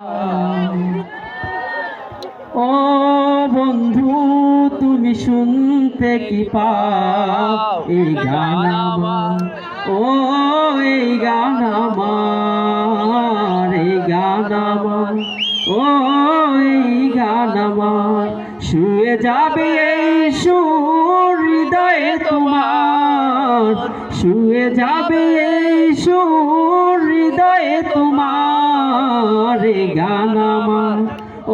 ও বন্ধু, তুমি শুনতে কি পাও এই গান আমার? ও এই গান আমার, এই গান আমার, ও এই গান আমার। শুয়ে যাবে এই সুর হৃদয়ে তোমার, শুয়ে যাবে এই সুর হৃদয়ে তোমার। এই গান আমার,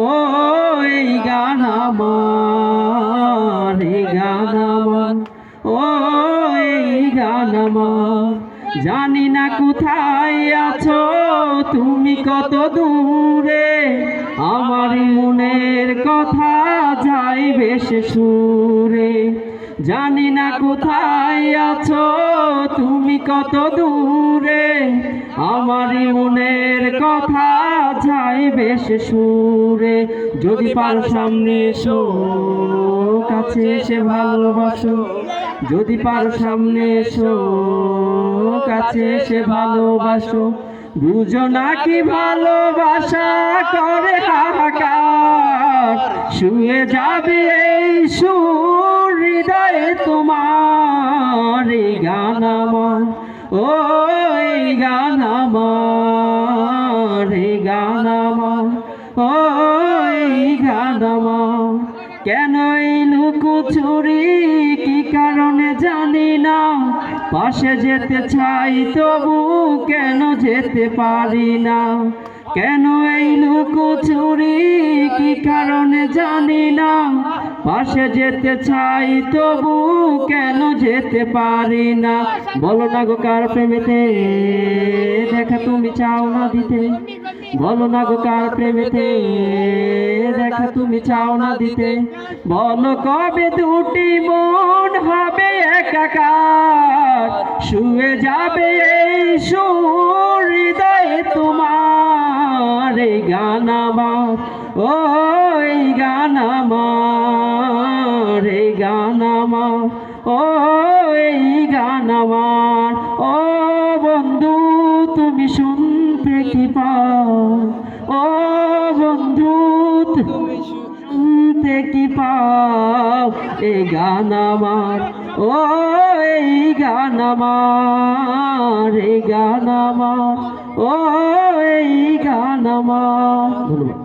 ও এই গান আমার, এই গান আমার, ও এই গান আমার। জানি না কোথায় আছো তুমি, কত দূরে, আমার মনের কথা যায় বেশ সুরে। জানি না কোথায় আছো তুমি, কত দূরে, আমার মনের কথা যায় বেশ সুরে। যদি পারো সামনে এসো, কাছে এসে ভালোবাসো। যদি পারো সামনে এসো, কাছে এসে ভালোবাসো। বুঝো নাকি ভালোবাসা করে হাহাকার, শুয়ে যাবে এই সুর হৃদয়ে তোমার। এই গান আমার, ও এই গান আমার, এই গান আমার, ও এই গান আমার। কেন এই লুকোচুরি, কি কারণে জানি না, পাশে যেতে চাই তবু কেন যেতে পারি না। কেন এই লুকোচুরি, কি কারণে জানি না, পাশে যেতে চাই তবু কেন যেতে পারি না। বলো না গো কার প্রেমেতে দেখা তুমি চাও না দিতে, বলো না গো কার প্রেমেতে দেখা তুমি চাও না দিতে। বলো কবে দুটি মন হবে একাকার, শুয়ে যাবে এই সুর হৃদয়ে তোমার। এই গান আমার, ও এই গান আমার, এই গান আমার, ও এই গান আমার। ও বন্ধু, তুমি শুনতে কি পাও? ও বন্ধু, তুমি শুনতে কি পাও? এই গান আমার, ও এই গান আমার, এই গান আমার, ও এই গান আমার। ধন্যবাদ।